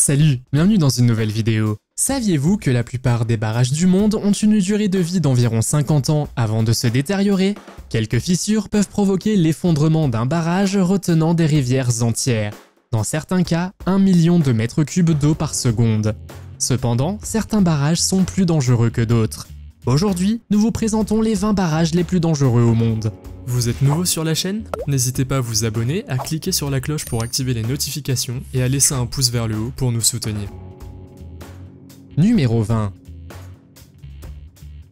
Salut, bienvenue dans une nouvelle vidéo. Saviez-vous que la plupart des barrages du monde ont une durée de vie d'environ 50 ans avant de se détériorer? Quelques fissures peuvent provoquer l'effondrement d'un barrage retenant des rivières entières. Dans certains cas, 1 million de mètres cubes d'eau par seconde. Cependant, certains barrages sont plus dangereux que d'autres. Aujourd'hui, nous vous présentons les 20 barrages les plus dangereux au monde. Vous êtes nouveau sur la chaîne? N'hésitez pas à vous abonner, à cliquer sur la cloche pour activer les notifications et à laisser un pouce vers le haut pour nous soutenir. Numéro 20.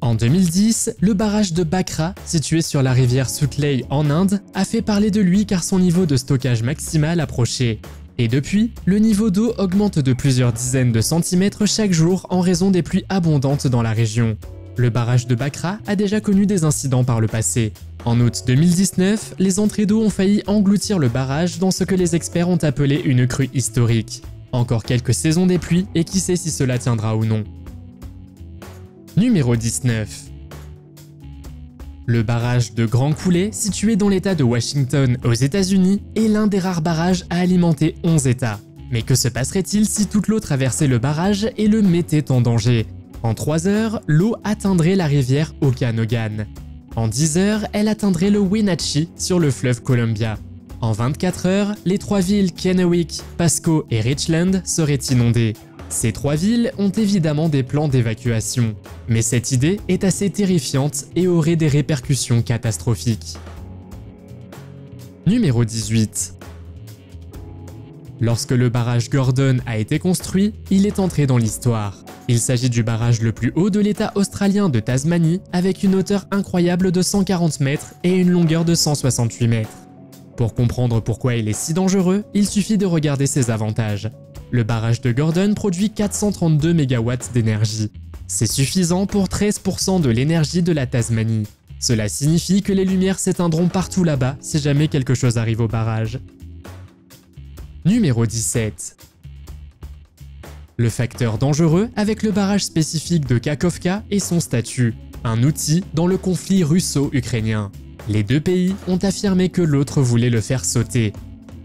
En 2010, le barrage de Bhakra, situé sur la rivière Sutlej en Inde, a fait parler de lui car son niveau de stockage maximal approchait. Et depuis, le niveau d'eau augmente de plusieurs dizaines de centimètres chaque jour en raison des pluies abondantes dans la région. Le barrage de Bhakra a déjà connu des incidents par le passé. En août 2019, les entrées d'eau ont failli engloutir le barrage dans ce que les experts ont appelé une crue historique. Encore quelques saisons des pluies et qui sait si cela tiendra ou non. Numéro 19. Le barrage de Grand Coulee, situé dans l'état de Washington aux États-Unis, est l'un des rares barrages à alimenter 11 États. Mais que se passerait-il si toute l'eau traversait le barrage et le mettait en danger? En 3 heures, l'eau atteindrait la rivière Okanogan. En 10 heures, elle atteindrait le Wenatchee sur le fleuve Columbia. En 24 heures, les 3 villes Kennewick, Pasco et Richland seraient inondées. Ces 3 villes ont évidemment des plans d'évacuation, mais cette idée est assez terrifiante et aurait des répercussions catastrophiques. Numéro 18. Lorsque le barrage Gordon a été construit, il est entré dans l'histoire. Il s'agit du barrage le plus haut de l'état australien de Tasmanie, avec une hauteur incroyable de 140 mètres et une longueur de 168 mètres. Pour comprendre pourquoi il est si dangereux, il suffit de regarder ses avantages. Le barrage de Gordon produit 432 MW d'énergie. C'est suffisant pour 13% de l'énergie de la Tasmanie. Cela signifie que les lumières s'éteindront partout là-bas si jamais quelque chose arrive au barrage. Numéro 17. Le facteur dangereux avec le barrage spécifique de Kakhovka est son statut, un outil dans le conflit russo-ukrainien. Les deux pays ont affirmé que l'autre voulait le faire sauter.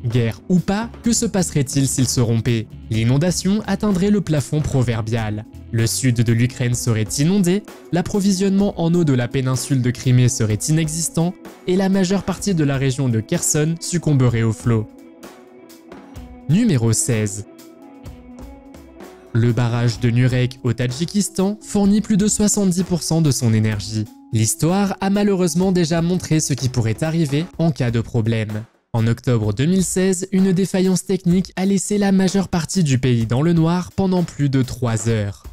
Guerre ou pas, que se passerait-il s'il se rompait? L'inondation atteindrait le plafond proverbial. Le sud de l'Ukraine serait inondé, l'approvisionnement en eau de la péninsule de Crimée serait inexistant et la majeure partie de la région de Kherson succomberait au flot. Numéro 16. Le barrage de Nurek au Tadjikistan fournit plus de 70% de son énergie. L'histoire a malheureusement déjà montré ce qui pourrait arriver en cas de problème. En octobre 2016, une défaillance technique a laissé la majeure partie du pays dans le noir pendant plus de 3 heures.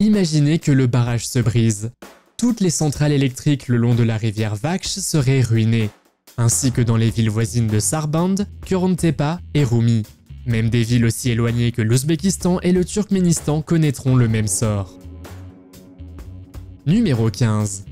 Imaginez que le barrage se brise. Toutes les centrales électriques le long de la rivière Vakh seraient ruinées, ainsi que dans les villes voisines de Sarband, Koronttepa et Rumi. Même des villes aussi éloignées que l'Ouzbékistan et le Turkménistan connaîtront le même sort. Numéro 15.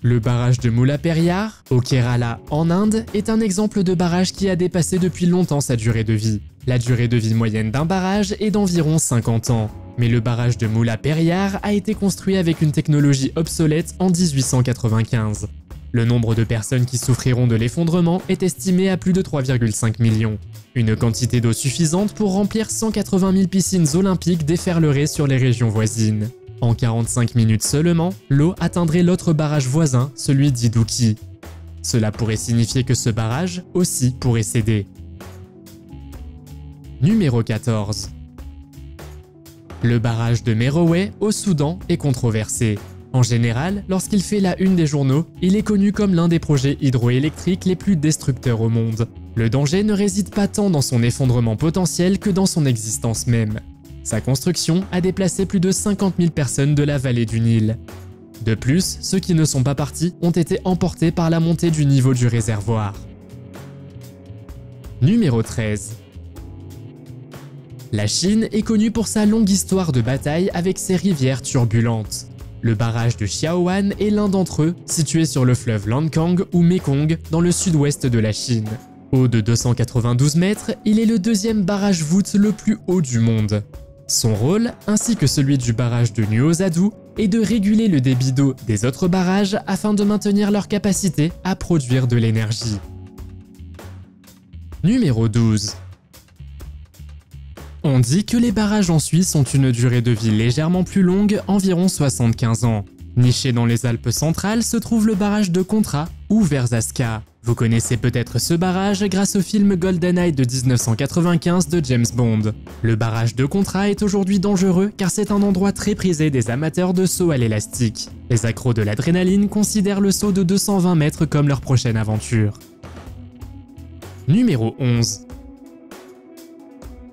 Le barrage de Mullaperiyar, au Kerala en Inde, est un exemple de barrage qui a dépassé depuis longtemps sa durée de vie. La durée de vie moyenne d'un barrage est d'environ 50 ans. Mais le barrage de Mullaperiyar a été construit avec une technologie obsolète en 1895. Le nombre de personnes qui souffriront de l'effondrement est estimé à plus de 3,5 millions. Une quantité d'eau suffisante pour remplir 180 000 piscines olympiques déferlerait sur les régions voisines. En 45 minutes seulement, l'eau atteindrait l'autre barrage voisin, celui d'Idukki. Cela pourrait signifier que ce barrage aussi pourrait céder. Numéro 14. Le barrage de Merowe au Soudan est controversé. En général, lorsqu'il fait la une des journaux, il est connu comme l'un des projets hydroélectriques les plus destructeurs au monde. Le danger ne réside pas tant dans son effondrement potentiel que dans son existence même. Sa construction a déplacé plus de 50 000 personnes de la vallée du Nil. De plus, ceux qui ne sont pas partis ont été emportés par la montée du niveau du réservoir. Numéro 13. La Chine est connue pour sa longue histoire de bataille avec ses rivières turbulentes. Le barrage de Xiaowan est l'un d'entre eux, situé sur le fleuve Lancang ou Mekong dans le sud-ouest de la Chine. Haut de 292 mètres, il est le deuxième barrage voûte le plus haut du monde. Son rôle, ainsi que celui du barrage de Nuozadu, est de réguler le débit d'eau des autres barrages afin de maintenir leur capacité à produire de l'énergie. Numéro 12. On dit que les barrages en Suisse ont une durée de vie légèrement plus longue, environ 75 ans. Niché dans les Alpes centrales se trouve le barrage de Contra ou Verzasca. Vous connaissez peut-être ce barrage grâce au film GoldenEye de 1995 de James Bond. Le barrage de Contra est aujourd'hui dangereux car c'est un endroit très prisé des amateurs de saut à l'élastique. Les accros de l'adrénaline considèrent le saut de 220 mètres comme leur prochaine aventure. Numéro 11.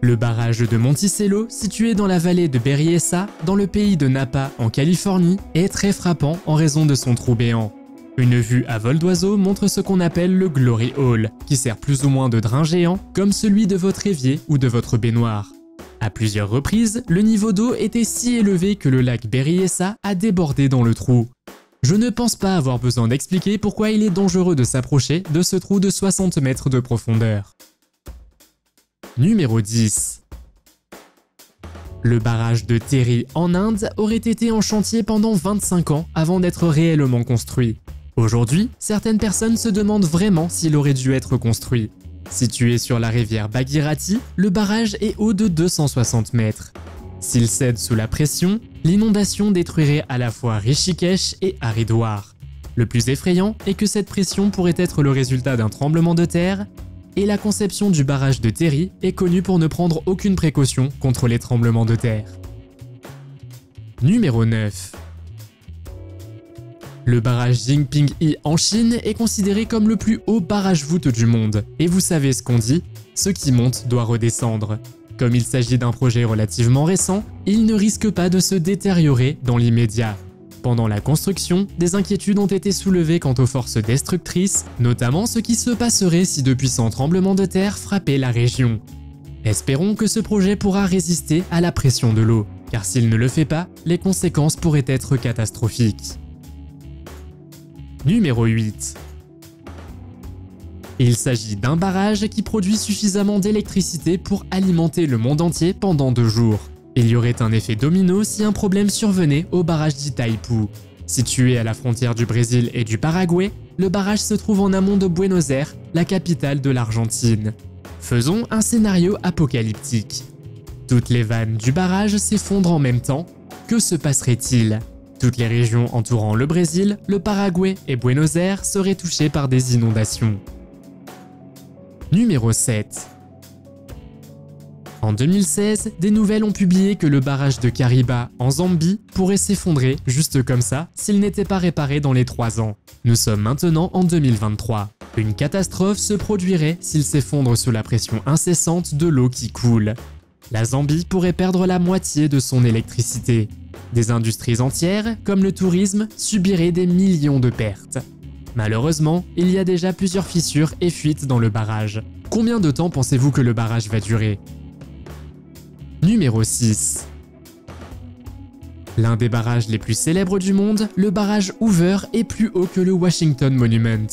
Le barrage de Monticello, situé dans la vallée de Berryessa, dans le pays de Napa, en Californie, est très frappant en raison de son trou béant. Une vue à vol d'oiseau montre ce qu'on appelle le Glory Hole, qui sert plus ou moins de drain géant, comme celui de votre évier ou de votre baignoire. À plusieurs reprises, le niveau d'eau était si élevé que le lac Berryessa a débordé dans le trou. Je ne pense pas avoir besoin d'expliquer pourquoi il est dangereux de s'approcher de ce trou de 60 mètres de profondeur. Numéro 10. Le barrage de Terry en Inde aurait été en chantier pendant 25 ans avant d'être réellement construit. Aujourd'hui, certaines personnes se demandent vraiment s'il aurait dû être construit. Situé sur la rivière Bhagirathi, le barrage est haut de 260 mètres. S'il cède sous la pression, l'inondation détruirait à la fois Rishikesh et Haridwar. Le plus effrayant est que cette pression pourrait être le résultat d'un tremblement de terre, et la conception du barrage de Terry est connue pour ne prendre aucune précaution contre les tremblements de terre. Numéro 9. Le barrage Jingping-yi en Chine est considéré comme le plus haut barrage-voûte du monde, et vous savez ce qu'on dit, ce qui monte doit redescendre. Comme il s'agit d'un projet relativement récent, il ne risque pas de se détériorer dans l'immédiat. Pendant la construction, des inquiétudes ont été soulevées quant aux forces destructrices, notamment ce qui se passerait si de puissants tremblements de terre frappaient la région. Espérons que ce projet pourra résister à la pression de l'eau, car s'il ne le fait pas, les conséquences pourraient être catastrophiques. Numéro 8. Il s'agit d'un barrage qui produit suffisamment d'électricité pour alimenter le monde entier pendant 2 jours. Il y aurait un effet domino si un problème survenait au barrage d'Itaipu. Situé à la frontière du Brésil et du Paraguay, le barrage se trouve en amont de Buenos Aires, la capitale de l'Argentine. Faisons un scénario apocalyptique. Toutes les vannes du barrage s'effondrent en même temps. Que se passerait-il? Toutes les régions entourant le Brésil, le Paraguay et Buenos Aires seraient touchées par des inondations. Numéro 7. En 2016, des nouvelles ont publié que le barrage de Kariba en Zambie pourrait s'effondrer juste comme ça s'il n'était pas réparé dans les 3 ans. Nous sommes maintenant en 2023. Une catastrophe se produirait s'il s'effondre sous la pression incessante de l'eau qui coule. La Zambie pourrait perdre la moitié de son électricité. Des industries entières, comme le tourisme, subiraient des millions de pertes. Malheureusement, il y a déjà plusieurs fissures et fuites dans le barrage. Combien de temps pensez-vous que le barrage va durer? Numéro 6. L'un des barrages les plus célèbres du monde, le barrage Hoover est plus haut que le Washington Monument.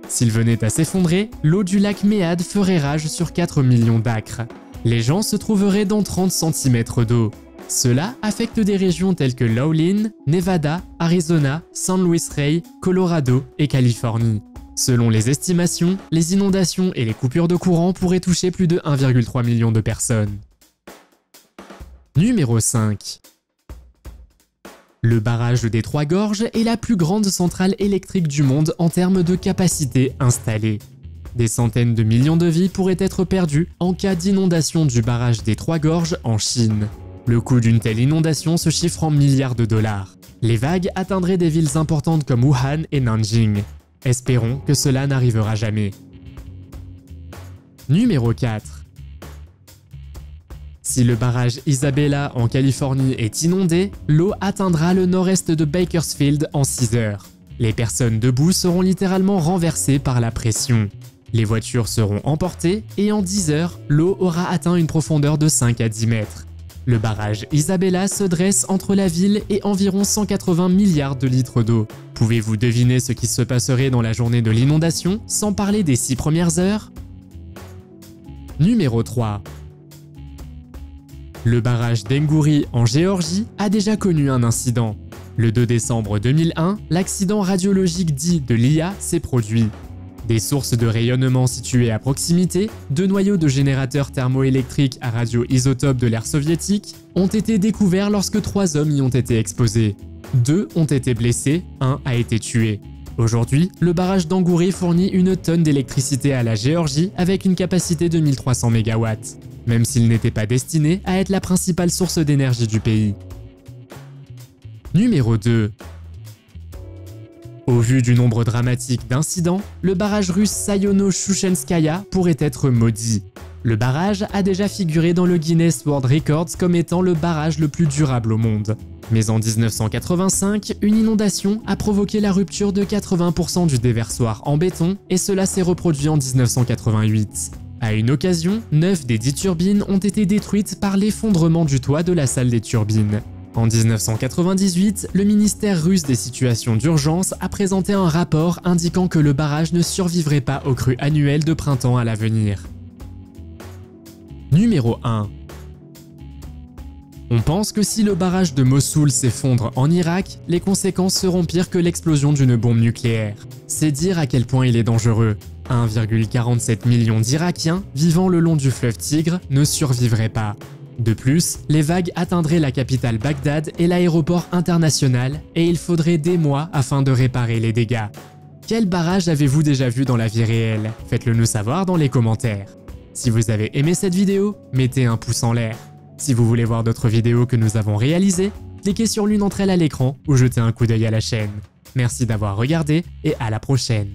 S'il venait à s'effondrer, l'eau du lac Meade ferait rage sur 4 millions d'acres. Les gens se trouveraient dans 30 cm d'eau. Cela affecte des régions telles que Lowlin, Nevada, Arizona, San Luis Rey, Colorado et Californie. Selon les estimations, les inondations et les coupures de courant pourraient toucher plus de 1,3 million de personnes. Numéro 5. Le barrage des Trois Gorges est la plus grande centrale électrique du monde en termes de capacité installée. Des centaines de millions de vies pourraient être perdues en cas d'inondation du barrage des Trois Gorges en Chine. Le coût d'une telle inondation se chiffre en milliards de dollars. Les vagues atteindraient des villes importantes comme Wuhan et Nanjing. Espérons que cela n'arrivera jamais. Numéro 4. Si le barrage Isabella en Californie est inondé, l'eau atteindra le nord-est de Bakersfield en 6 heures. Les personnes debout seront littéralement renversées par la pression. Les voitures seront emportées et en 10 heures, l'eau aura atteint une profondeur de 5 à 10 mètres. Le barrage Isabella se dresse entre la ville et environ 180 milliards de litres d'eau. Pouvez-vous deviner ce qui se passerait dans la journée de l'inondation, sans parler des 6 premières heures? Numéro 3. Le barrage d'Enguri en Géorgie a déjà connu un incident. Le 2 décembre 2001, l'accident radiologique dit de l'IA s'est produit. Des sources de rayonnement situées à proximité, 2 noyaux de générateurs thermoélectriques à radioisotopes de l'ère soviétique ont été découverts lorsque 3 hommes y ont été exposés. 2 ont été blessés, 1 a été tué. Aujourd'hui, le barrage d'Angouri fournit 1 tonne d'électricité à la Géorgie avec une capacité de 1300 MW, même s'il n'était pas destiné à être la principale source d'énergie du pays. Numéro 2. Au vu du nombre dramatique d'incidents, le barrage russe Sayono-Chouchenskaya pourrait être maudit. Le barrage a déjà figuré dans le Guinness World Records comme étant le barrage le plus durable au monde. Mais en 1985, une inondation a provoqué la rupture de 80% du déversoir en béton et cela s'est reproduit en 1988. À une occasion, 9 des 10 turbines ont été détruites par l'effondrement du toit de la salle des turbines. En 1998, le ministère russe des situations d'urgence a présenté un rapport indiquant que le barrage ne survivrait pas aux crues annuelles de printemps à l'avenir. Numéro 1. On pense que si le barrage de Mossoul s'effondre en Irak, les conséquences seront pires que l'explosion d'une bombe nucléaire. C'est dire à quel point il est dangereux. 1,47 million d'Irakiens vivant le long du fleuve Tigre ne survivraient pas. De plus, les vagues atteindraient la capitale Bagdad et l'aéroport international et il faudrait des mois afin de réparer les dégâts. Quel barrage avez-vous déjà vu dans la vie réelle? Faites-le nous savoir dans les commentaires. Si vous avez aimé cette vidéo, mettez un pouce en l'air. Si vous voulez voir d'autres vidéos que nous avons réalisées, cliquez sur l'une d'entre elles à l'écran ou jetez un coup d'œil à la chaîne. Merci d'avoir regardé et à la prochaine.